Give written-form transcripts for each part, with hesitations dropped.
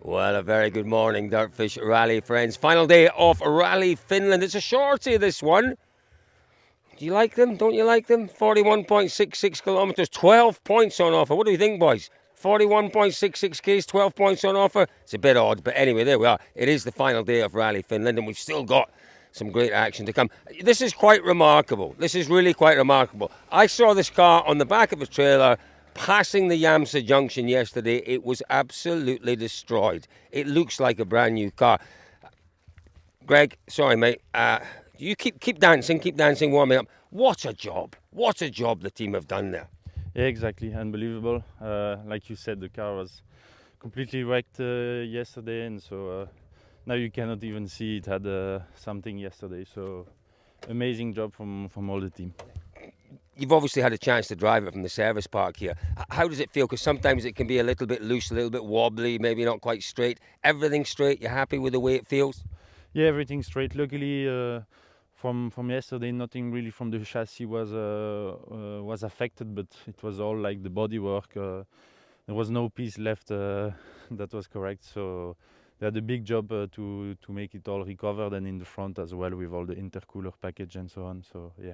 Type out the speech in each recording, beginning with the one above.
Well, a very good morning, Dirtfish Rally friends. Final day of Rally Finland. It's a shorty, this one. Do you like them? Don't you like them? 41.66 kilometres, 12 points on offer. What do you think, boys? 41.66 Ks, 12 points on offer. It's a bit odd, but anyway, there we are. It is the final day of Rally Finland, and we've still got some great action to come. This is quite remarkable. This is really quite remarkable. I saw this car on the back of a trailer passing the Yamsa junction yesterday. It was absolutely destroyed. It looks like a brand new car. Greg, sorry mate, you keep dancing, warming up. What a job the team have done there. Yeah, exactly, unbelievable. Like you said, the car was completely wrecked yesterday, and so now you cannot even see it had something yesterday. So amazing job from all the team. You've obviously had a chance to drive it from the service park here. How does it feel? Because sometimes it can be a little bit loose, a little bit wobbly, maybe not quite straight. Everything straight? You're happy with the way it feels? Yeah, everything straight. Luckily, from yesterday, nothing really from the chassis was affected, but it was all like the bodywork. There was no piece left that was correct. So they had a big job to make it all recovered, and in the front as well with all the intercooler package and so on. So yeah.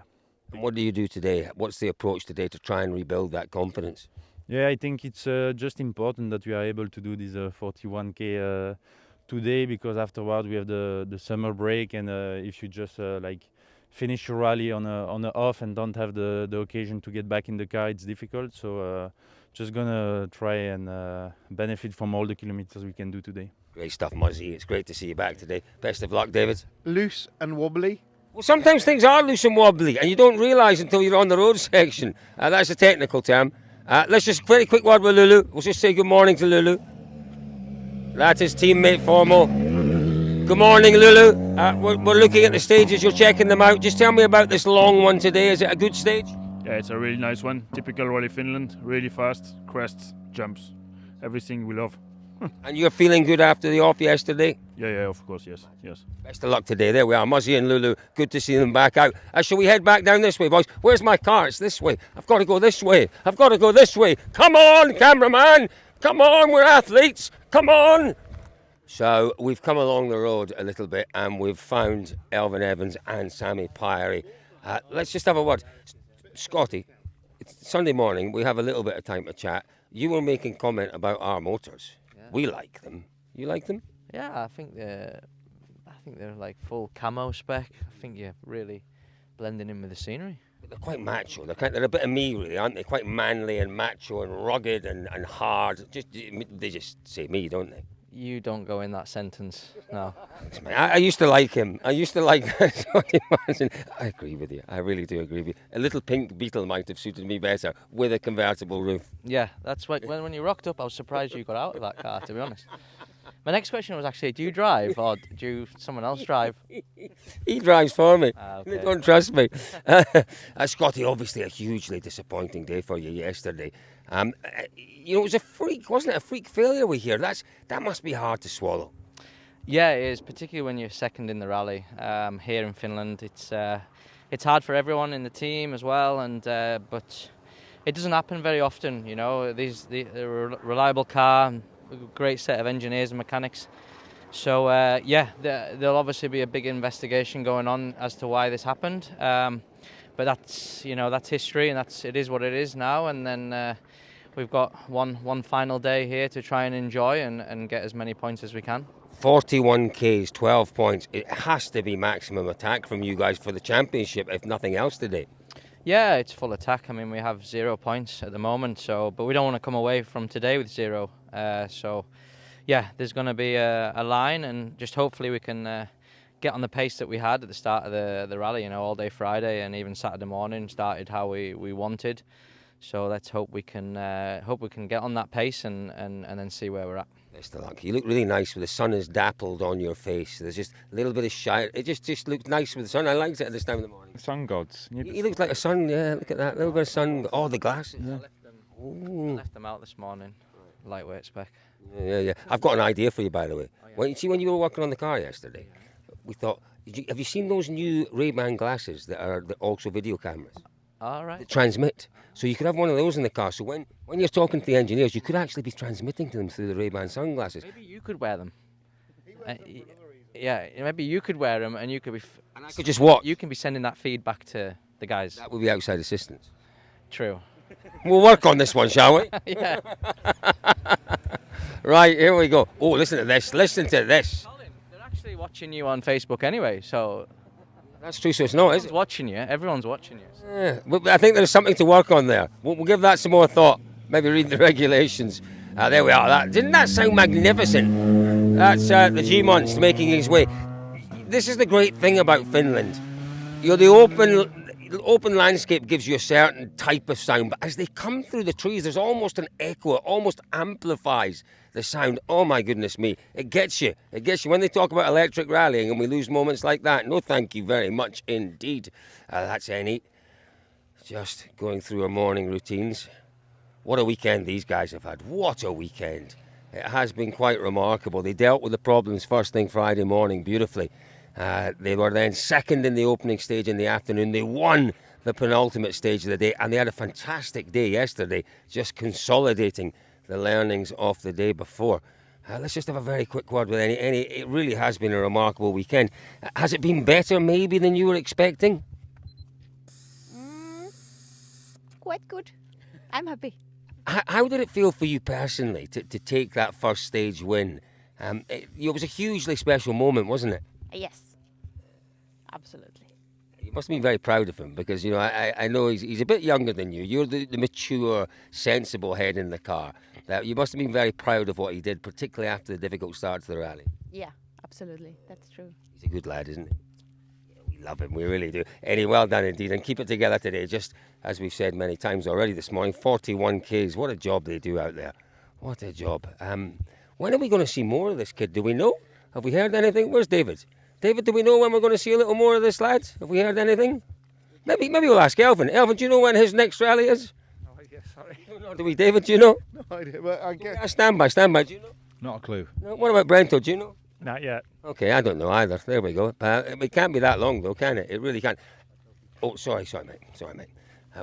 And what do you do today? What's the approach today to try and rebuild that confidence? Yeah, I think it's just important that we are able to do this 41K today, because afterward we have the summer break, and if you just like finish your rally on a off and don't have the occasion to get back in the car, it's difficult. So just gonna try and benefit from all the kilometers we can do today. Great stuff, Muzzy. It's great to see you back today. Best of luck, David. Loose and wobbly. Well, sometimes things are loose and wobbly, and you don't realise until you're on the road section. That's a technical term. Let's just very quick word with Lulu. We'll just say good morning to Lulu. That is teammate Formal. Good morning, Lulu. We're looking at the stages. You're checking them out. Just tell me about this long one today. Is it a good stage? Yeah, it's a really nice one. Typical Rally Finland. Really fast, crests, jumps. Everything we love. And you're feeling good after the off yesterday? Yeah, of course, yes. Best of luck today. There we are, Muzzy and Lulu. Good to see them back out. Shall we head back down this way, boys? Where's my car? It's this way. I've got to go this way. Come on, cameraman. Come on, we're athletes. Come on. So we've come along the road a little bit, and we've found Elvin Evans and Sammy Pyrie. Let's just have a word. Scotty, it's Sunday morning. We have a little bit of time to chat. You were making comment about our motors. We like them. You like them? Yeah, I think they're like full camo spec. I think you're really blending in with the scenery. They're quite macho. They're a bit of me, really, aren't they? Quite manly and macho and rugged and hard. They just say me, don't they? You don't go in that sentence, no. Thanks, mate. I used to like him. I used to like Scotty Martin. I agree with you. I really do agree with you. A little pink Beetle might have suited me better with a convertible roof. Yeah, that's when you rocked up, I was surprised you got out of that car, to be honest. My next question was actually, do you drive or do someone else drive? He drives for me. Okay. They don't trust me. Scotty, obviously a hugely disappointing day for you yesterday. It was a freak, wasn't it? A freak failure we hear. That must be hard to swallow. Yeah, it is, particularly when you're second in the rally here in Finland. It's hard for everyone in the team as well, and but it doesn't happen very often. You know, the reliable car. A great set of engineers and mechanics. So there'll obviously be a big investigation going on as to why this happened. But that's history, and it is what it is now. And then we've got one final day here to try and enjoy and get as many points as we can. 41 Ks, 12 points. It has to be maximum attack from you guys for the championship, if nothing else today. Yeah, it's full attack. I mean, we have 0 points at the moment, but we don't want to come away from today with 0. There's going to be a line, and just hopefully we can get on the pace that we had at the start of the rally. You know, all day Friday and even Saturday morning started how we wanted. So let's hope we can get on that pace and then see where we're at. Best of luck. You look really nice with the sun is dappled on your face. There's just a little bit of shine. It just looks nice with the sun. I liked it at this time of the morning. Sun gods. He looks like a sun. Yeah, look at that. A little bit of sun. Oh, the glasses. Yeah. I left them out this morning. Lightweight spec. Yeah. I've got an idea for you, by the way. Oh, yeah. When you were working on the car yesterday, we thought, have you seen those new Ray-Ban glasses that are also video cameras? All right. that transmit. So you could have one of those in the car. So when you're talking to the engineers, you could actually be transmitting to them through the Ray-Ban sunglasses. Maybe you could wear them. Yeah, maybe you could wear them, and you could be. And I could just watch. You can be sending that feedback to the guys. That would be outside assistance. True. We'll work on this one, shall we? Yeah. Right, here we go. Oh, listen to this. Listen to this. Colin, they're actually watching you on Facebook anyway, so That's true, so it's not, is everyone's it? watching you. Everyone's watching you. Yeah, but I think there's something to work on there. We'll give that some more thought. Maybe read the regulations. There we are. Didn't that sound magnificent? That's the G-Monst making his way. This is the great thing about Finland. The open landscape gives you a certain type of sound, but as they come through the trees, there's almost an echo. It almost amplifies the sound. Oh my goodness me! It gets you. It gets you. When they talk about electric rallying and we lose moments like that, no, thank you very much indeed. That's any. Just going through our morning routines. What a weekend these guys have had. What a weekend. It has been quite remarkable. They dealt with the problems first thing Friday morning beautifully. They were then second in the opening stage in the afternoon. They won the penultimate stage of the day, and they had a fantastic day yesterday, just consolidating the learnings of the day before. Let's just have a very quick word with Any. It really has been a remarkable weekend. Has it been better maybe than you were expecting? Quite good. I'm happy. How did it feel for you personally to take that first stage win? It was a hugely special moment, wasn't it? Yes. Absolutely. You must be very proud of him because, I know he's a bit younger than you. You're the mature, sensible head in the car. You must have been very proud of what he did, particularly after the difficult start to the rally. Yeah, absolutely. That's true. He's a good lad, isn't he? Yeah, we love him, we really do. Eddie, well done indeed, and keep it together today. Just as we've said many times already this morning, 41 Ks. What a job they do out there. What a job. When are we going to see more of this kid? Do we know? Have we heard anything? Where's David? David, do we know when we're going to see a little more of this lad? Have we heard anything? Maybe we'll ask Elvin. Elvin, do you know when his next rally is? Oh, yeah, sorry. No, do we, David? Do you know? No idea, but I guess. Stand by. Do you know? Not a clue. No. What about Brento? Do you know? Not yet. Okay, I don't know either. There we go. It can't be that long, though, can it? It really can't. Oh, sorry, mate.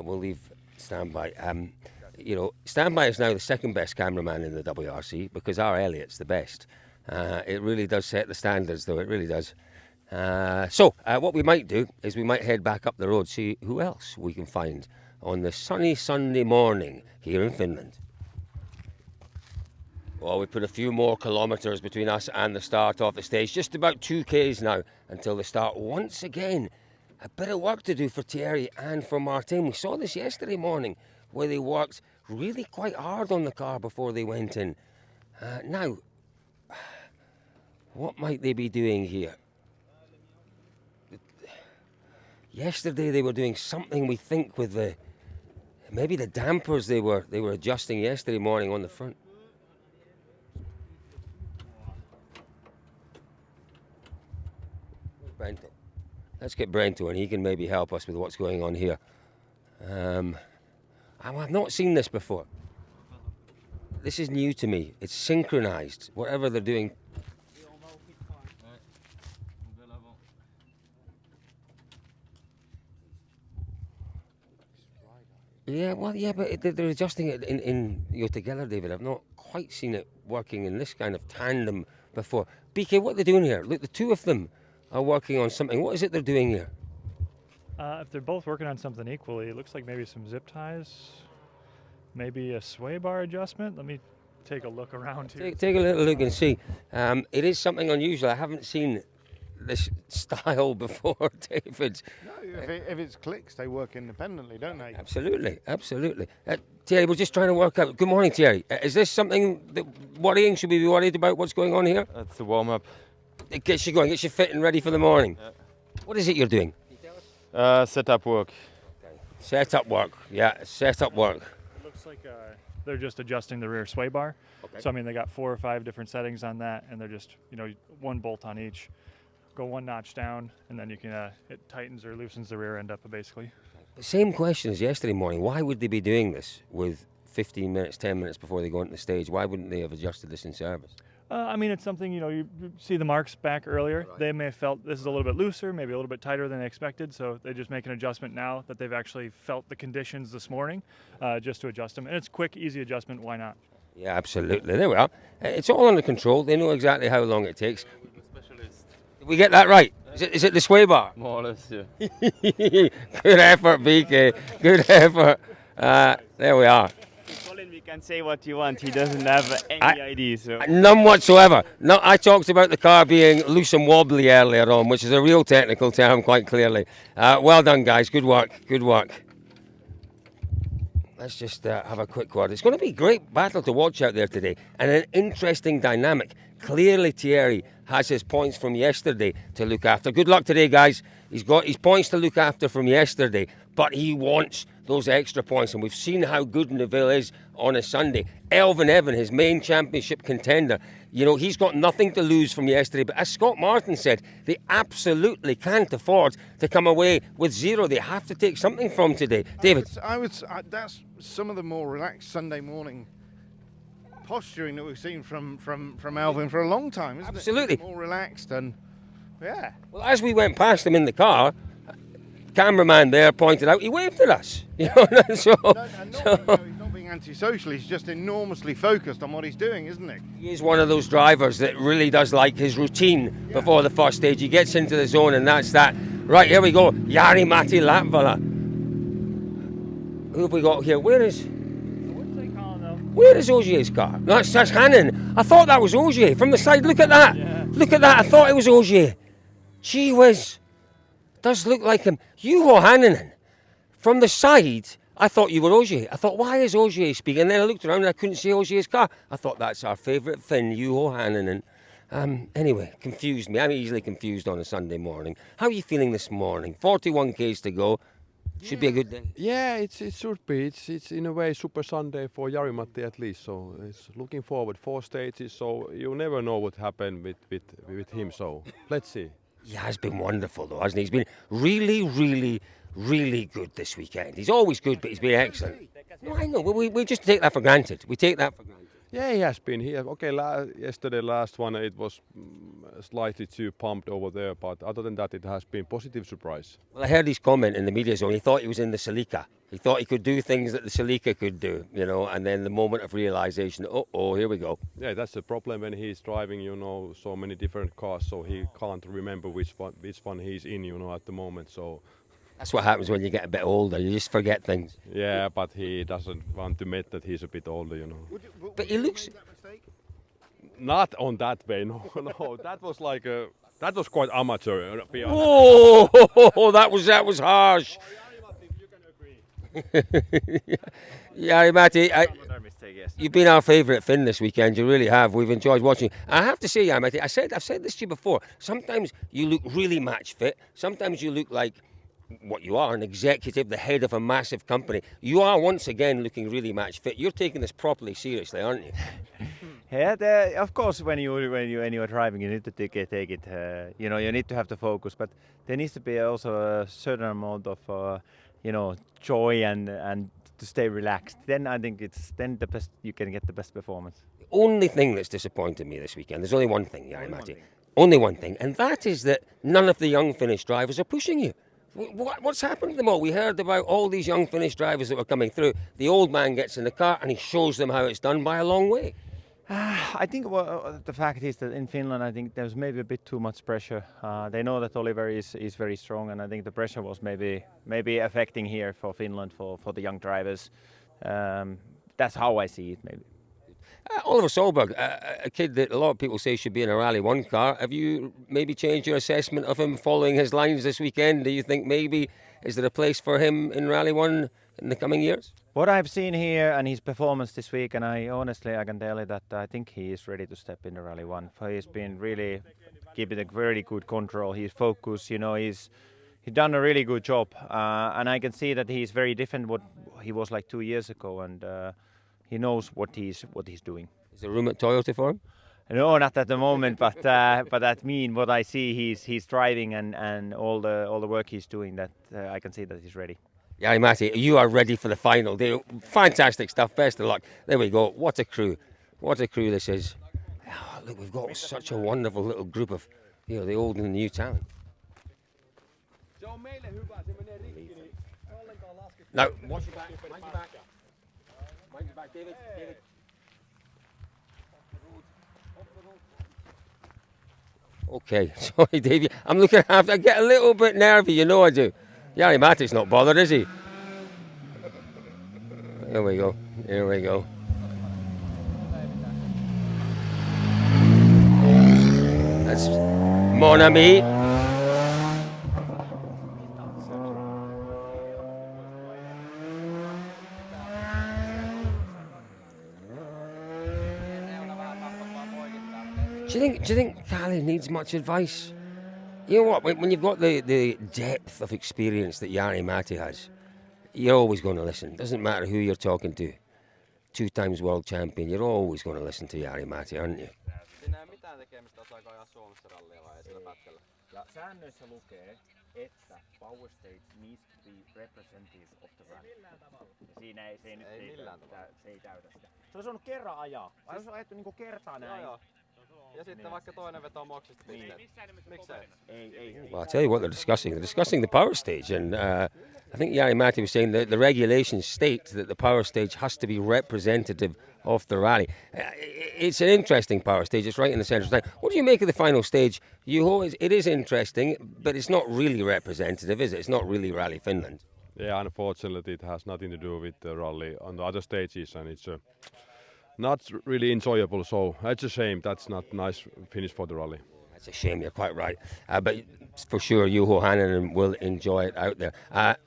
We'll leave standby. Standby is now the second best cameraman in the WRC because our Elliott's the best. It really does set the standards, though. It really does. So what we might do is we might head back up the road, see who else we can find on the sunny Sunday morning here in Finland. Well, we put a few more kilometres between us and the start of the stage. Just about 2 Ks now until the start. Once again, a bit of work to do for Thierry and for Martin. We saw this yesterday morning where they worked really quite hard on the car before they went in. Now, what might they be doing here? Yesterday they were doing something, we think, with maybe the dampers they were adjusting yesterday morning on the front. Brento. Let's get Brento and he can maybe help us with what's going on here. I've not seen this before. This is new to me. It's synchronized, whatever they're doing. Yeah, but they're adjusting it in together, David. I've not quite seen it working in this kind of tandem before. BK, what are they doing here? Look, the two of them are working on something. What is it they're doing here? If they're both working on something equally, it looks like maybe some zip ties, maybe a sway bar adjustment. Let me take a look around here. Take a little look and see. It is something unusual. I haven't seen this style before, David. No, if it's clicks, they work independently, don't they? Absolutely. Thierry, we're just trying to work out. Good morning, Thierry. Is this something worrying? Should we be worried about what's going on here? That's the warm-up. It gets you going, gets you fit and ready for the morning. Yeah. What is it you're doing? Setup work. Setup work. Yeah, setup work. It looks like they're just adjusting the rear sway bar. Okay. So, I mean, they got 4 or 5 different settings on that, and they're just, one bolt on each. Go 1 notch down, and then you can, it tightens or loosens the rear end up, basically. The same question as yesterday morning. Why would they be doing this with 15 minutes, 10 minutes before they go into the stage? Why wouldn't they have adjusted this in service? I mean, it's something, you see the marks back earlier. Right. They may have felt this is a little bit looser, maybe a little bit tighter than they expected, so they just make an adjustment now that they've actually felt the conditions this morning, just to adjust them. And it's quick, easy adjustment, why not? Yeah, absolutely. There we are. It's all under control. They know exactly how long it takes. Did we get that right? Is it the sway bar? More or less, yeah. Good effort, BK. Good effort. There we are. Colin, we can say what you want. He doesn't have any idea. So. None whatsoever. No, I talked about the car being loose and wobbly earlier on, which is a real technical term, quite clearly. Well done, guys. Good work. Good work. Let's just have a quick word. It's going to be a great battle to watch out there today, and an interesting dynamic. Clearly, Thierry has his points from yesterday to look after. Good luck today, guys. He's got his points to look after from yesterday, but he wants those extra points, and we've seen how good Neville is on a Sunday. Elvin Evan, his main championship contender, he's got nothing to lose from yesterday, but as Scott Martin said, they absolutely can't afford to come away with zero. They have to take something from today. David? That's some of the more relaxed Sunday morning posturing that we've seen from Elvin for a long time, isn't Absolutely. it? More relaxed and, yeah. Well, as we went past him in the car, cameraman there pointed out he waved at us. So, He's not being antisocial, he's just enormously focused on what he's doing, isn't he? he is one of those drivers that really does like his routine before the first stage. He gets into the zone and that's that. Right, here we go. Jari-Matti Latvala. Who have we got here? Where is Ogier's car? No, that's Hannon. I thought that was Ogier from the side. Look at that. Yeah. Look at that. I thought it was Ogier. Gee whiz. Does look like him. Juho Hannanen. From the side, I thought you were Ogier. I thought, why is Ogier speaking? And then I looked around and I couldn't see Ogier's car. I thought that's our favourite Finn, Juho Hannanen. Anyway, confused me. I'm easily confused on a Sunday morning. How are you feeling this morning? 41 k's to go. Should be a good day. Yeah, it should be. It's in a way Super Sunday for Jari-Matti at least. So it's looking forward 4 stages. So you never know what happened with him. So let's see. He has been wonderful though, hasn't he? He's been really, really, really good this weekend. He's always good, but he's been excellent. No, I know. We just take that for granted. We take that for granted. Yeah, he has been here. Okay, yesterday last one it was slightly too pumped over there, but other than that it has been positive surprise. Well, I heard his comment in the media zone. He thought he was in the Celica. He thought he could do things that the Celica could do, and then the moment of realisation, here we go. Yeah, that's the problem when he's driving, so many different cars, so he can't remember which one he's in, at the moment. So that's what happens when you get a bit older. You just forget things. yeah, but he doesn't want to admit that he's a bit older, But he looks. Not on that way, no. That was that was quite amateur. Oh, that was harsh. Yeah, Matti, you've been our favourite Finn this weekend. You really have. We've enjoyed watching. I have to say, Matti, I've said this to you before. Sometimes you look really match fit. Sometimes you look like what you are, an executive, the head of a massive company. You are once again looking really match fit. You're taking this properly seriously, aren't you? Yeah, of course. When you are driving, you need to take it. You need to have the focus, but there needs to be also a certain amount of joy and to stay relaxed. Then I think it's the best. You can get the best performance. The only thing that's disappointed me this weekend, there's only one thing, Matti. Only one thing, and that is that none of the young Finnish drivers are pushing you. What's happened to them all? We heard about all these young Finnish drivers that were coming through. The old man gets in the car and he shows them how it's done by a long way. I think the fact is that in Finland, I think there's maybe a bit too much pressure. They know that Oliver is very strong, and I think the pressure was maybe affecting here for Finland for the young drivers. That's how I see it, maybe. Oliver Solberg, a kid that a lot of people say should be in a Rally 1 car. Have you maybe changed your assessment of him following his lines this weekend? Do you think maybe, is there a place for him in Rally 1 in the coming years? What I've seen here and his performance this week, and I can tell you that I think he is ready to step into Rally 1. He's been really keeping a very good control. He's focused, he's done a really good job. And I can see that he's very different what he was like 2 years ago, and he knows what he's doing. Is there room at Toyota for him? No, not at the moment, but that mean what I see he's driving and all the work he's doing, that I can see that he's ready. Yeah, Matti, you are ready for the final day. Fantastic stuff. Best of luck. There we go. What a crew. What a crew this is. Look, we've got such a wonderful little group of, the old and the new talent. Now, watch your back. Mind your back. Mind your back, David. David. Okay, sorry, Davey. I'm looking after. I get a little bit nervy, you know I do. Jari Mati's not bothered, is he? Here we go. Here we go. That's Mon Ami. Do you think Callie needs much advice? You know what? When you've got the depth of experience that Jari Matti has, you're always going to listen. Doesn't matter who you're talking to. 2 times world champion. You're always going to listen to Jari Matti, aren't you? Ja säännöissä lukee, että power stage needs to be representative of the rally. Siinä ei, se ei täytä sitä. Se olisi ollut kerran ajaa. Se olisi ajettu niinku kertaa näin. Ja sitten vaikka toinen vetoo moksista pisteet. Miksei? Well, I'll tell you what they're discussing. They're discussing the power stage, and I think Jari Matti was saying that the regulations state that the power stage has to be representative of the rally. It's an interesting power stage. It's right in the centre of town. What do you make of the final stage? It is interesting, but it's not really representative, is it? It's not really Rally Finland. Yeah, unfortunately, it has nothing to do with the rally on the other stages, and it's not really enjoyable. So it's a shame. That's not nice finish for the rally. That's a shame. You're quite right. But for sure, Juho Hänninen will enjoy it out there.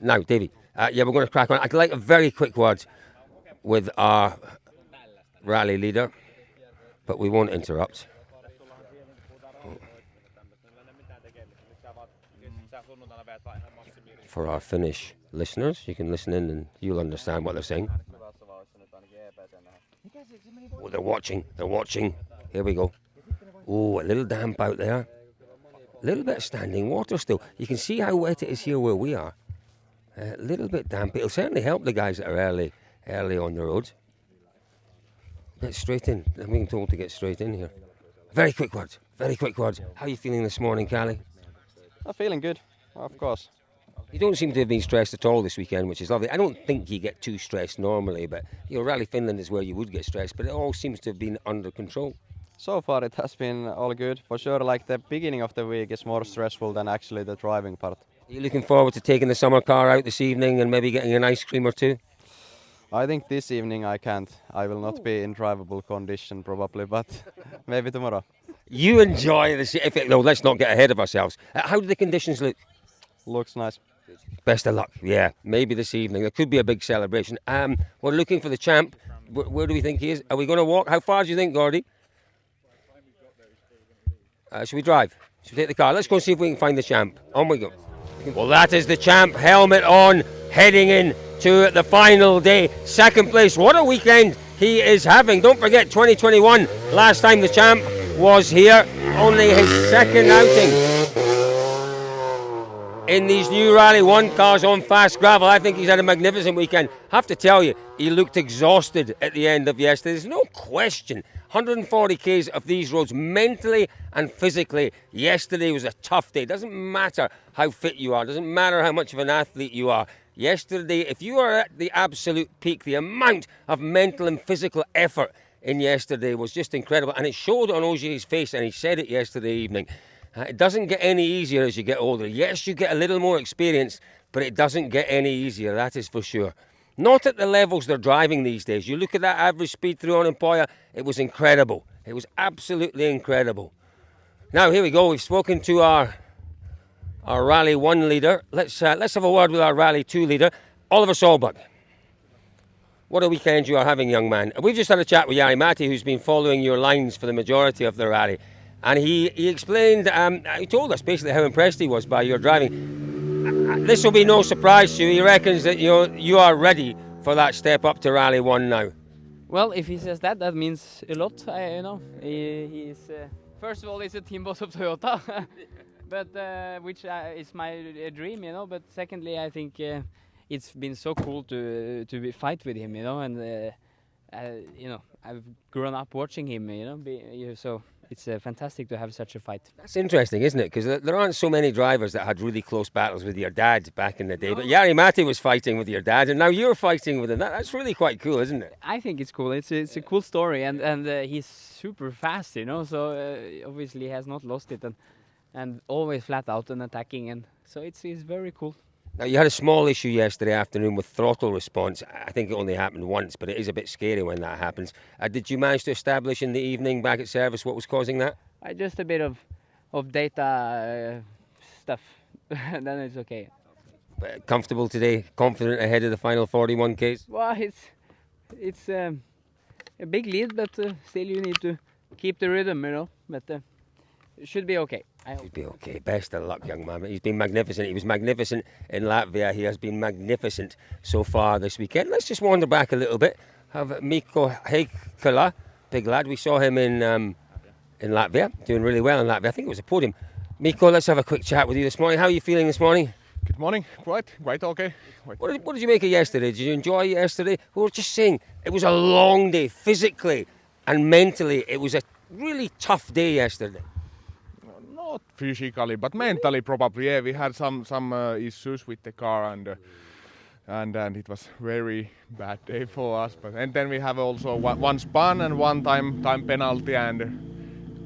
Now, Davey, we're going to crack on. I'd like a very quick word with our rally leader, but we won't interrupt. For our Finnish listeners, you can listen in and you'll understand what they're saying. Oh, they're watching. They're watching. Here we go. Oh, a little damp out there. A little bit of standing water still. You can see how wet it is here where we are. A little bit damp. It'll certainly help the guys that are early on the road. Get straight in. I'm being told to get straight in here. Very quick word. Very quick word. How are you feeling this morning, Callie? I'm feeling good, of course. You don't seem to have been stressed at all this weekend, which is lovely. I don't think you get too stressed normally, but Rally Finland is where you would get stressed, but it all seems to have been under control. So far it has been all good. For sure, like the beginning of the week is more stressful than actually the driving part. Are you looking forward to taking the summer car out this evening and maybe getting an ice cream or two? I think this evening I can't. I will not be in drivable condition probably, but maybe tomorrow. You enjoy this. No, let's not get ahead of ourselves. How do the conditions look? Looks nice. Best of luck. Yeah, maybe this evening. There could be a big celebration. We're looking for the champ. Where do we think he is? Are we going to walk? How far do you think, Gordy? Should we drive? Should we take the car? Let's go and see if we can find the champ. On we go. Well, that is the champ, helmet on, heading in to the final day. Second place. What a weekend he is having. Don't forget, 2021, last time the champ was here. Only his second outing in these new Rally 1 cars on fast gravel. I think he's had a magnificent weekend. Have to tell you, he looked exhausted at the end of yesterday. There's no question. 140 Ks of these roads, mentally and physically. Yesterday was a tough day. Doesn't matter how fit you are. Doesn't matter how much of an athlete you are. Yesterday, if you are at the absolute peak, the amount of mental and physical effort in yesterday was just incredible. And it showed on Ogier's face, and he said it yesterday evening. It doesn't get any easier as you get older. Yes, you get a little more experience, but it doesn't get any easier, that is for sure. Not at the levels they're driving these days. You look at that average speed through on Empoya, it was incredible. It was absolutely incredible. Now, here we go. We've spoken to our Rally 1 leader. Let's have a word with our Rally 2 leader, Oliver Solberg. What a weekend you are having, young man. We've just had a chat with Jari Matti, who's been following your lines for the majority of the rally. And he explained, he told us basically how impressed he was by your driving. This will be no surprise to you. He reckons that you are ready for that step up to Rally 1 now. Well, if he says that, that means a lot. He is first of all he's a team boss of Toyota, but which is my dream, But secondly, I think it's been so cool to fight with him, and I've grown up watching him, So it's fantastic to have such a fight. That's interesting, isn't it? Because there aren't so many drivers that had really close battles with your dad back in the day. But Jari Matti was fighting with your dad, and now you're fighting with him. That's really quite cool, isn't it? I think it's cool. It's a cool story, and he's super fast, you know. So obviously he has not lost it, and always flat out and attacking, and so it's very cool. Now, you had a small issue yesterday afternoon with throttle response. I think it only happened once, but it is a bit scary when that happens. Did you manage to establish in the evening back at service what was causing that? Just a bit of data stuff, and then it's okay. Comfortable today? Confident ahead of the final 41Ks? Well, it's a big lead, but still you need to keep the rhythm, you know. But it should be okay. Should be okay. Best of luck, young man. He's been magnificent. He was magnificent in Latvia. He has been magnificent so far this weekend. Let's just wander back a little bit. Have Mikko Heikkilä, big lad. We saw him in Latvia, doing really well in Latvia. I think it was a podium. Mikko, let's have a quick chat with you this morning. How are you feeling this morning? Good morning. Quite okay. What did you make of yesterday? Did you enjoy yesterday? We were just saying it was a long day, physically and mentally. It was a really tough day yesterday. Not physically, but mentally probably. Yeah, we had some issues with the car, and it was very bad day for us. And then we have also one spun and one time penalty, and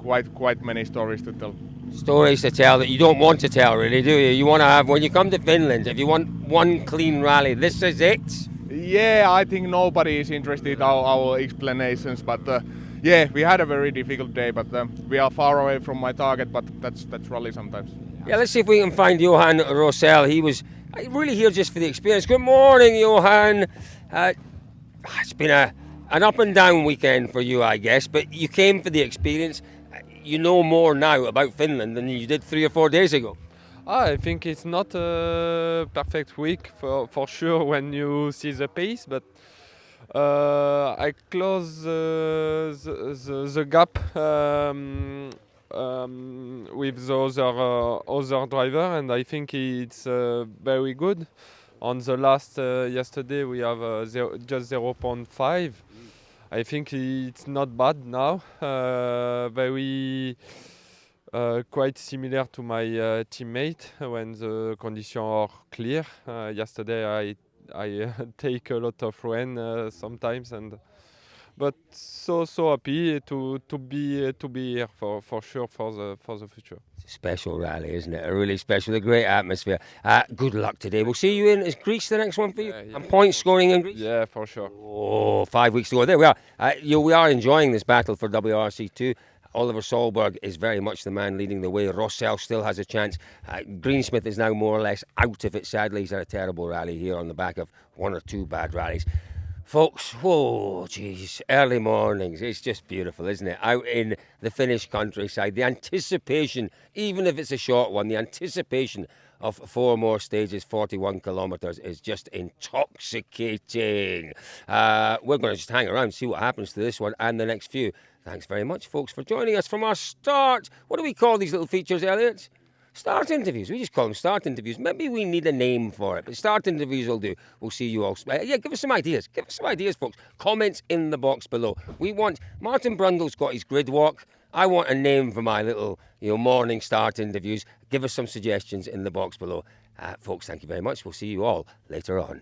quite many stories to tell. Stories to tell that you don't want to tell, really, do you? You want to have, when you come to Finland, if you want one clean rally, this is it? Yeah, I think nobody is interested in our explanations, but yeah, we had a very difficult day, but we are far away from my target, but that's rally sometimes. Yeah, let's see if we can find Johan Rosell. He was really here just for the experience. Good morning, Johan. It's been an up and down weekend for you, I guess, but you came for the experience. You know more now about Finland than you did 3 or 4 days ago. I think it's not a perfect week for sure when you see the pace, but I close the gap with the other driver, and I think it's very good. On the last yesterday we have just 0.5. I think it's not bad now. Very quite similar to my teammate when the conditions are clear. Yesterday I take a lot of rain sometimes, but so happy to be here for sure for the future. It's a special rally, isn't it? A really special, a great atmosphere. Good luck today. We'll see you in. Is Greece the next one for you? Yeah. And point scoring in Greece? Yeah, for sure. Oh, 5 weeks to go. There we are. We are enjoying this battle for WRC2. Oliver Solberg is very much the man leading the way. Rossell still has a chance. Greensmith is now more or less out of it. Sadly, he's had a terrible rally here on the back of 1 or 2 bad rallies. Folks, whoa, geez, early mornings. It's just beautiful, isn't it? Out in the Finnish countryside. The anticipation, even if it's a short one, the anticipation of 4 more stages, 41 kilometres, is just intoxicating. We're going to just hang around, see what happens to this one and the next few. Thanks very much, folks, for joining us from our start. What do we call these little features, Elliot? Start interviews. We just call them start interviews. Maybe we need a name for it, but start interviews will do. We'll see you all. Yeah, give us some ideas. Give us some ideas, folks. Comments in the box below. We want... Martin Brundle's got his grid walk. I want a name for my little, morning start interviews. Give us some suggestions in the box below. Folks, thank you very much. We'll see you all later on.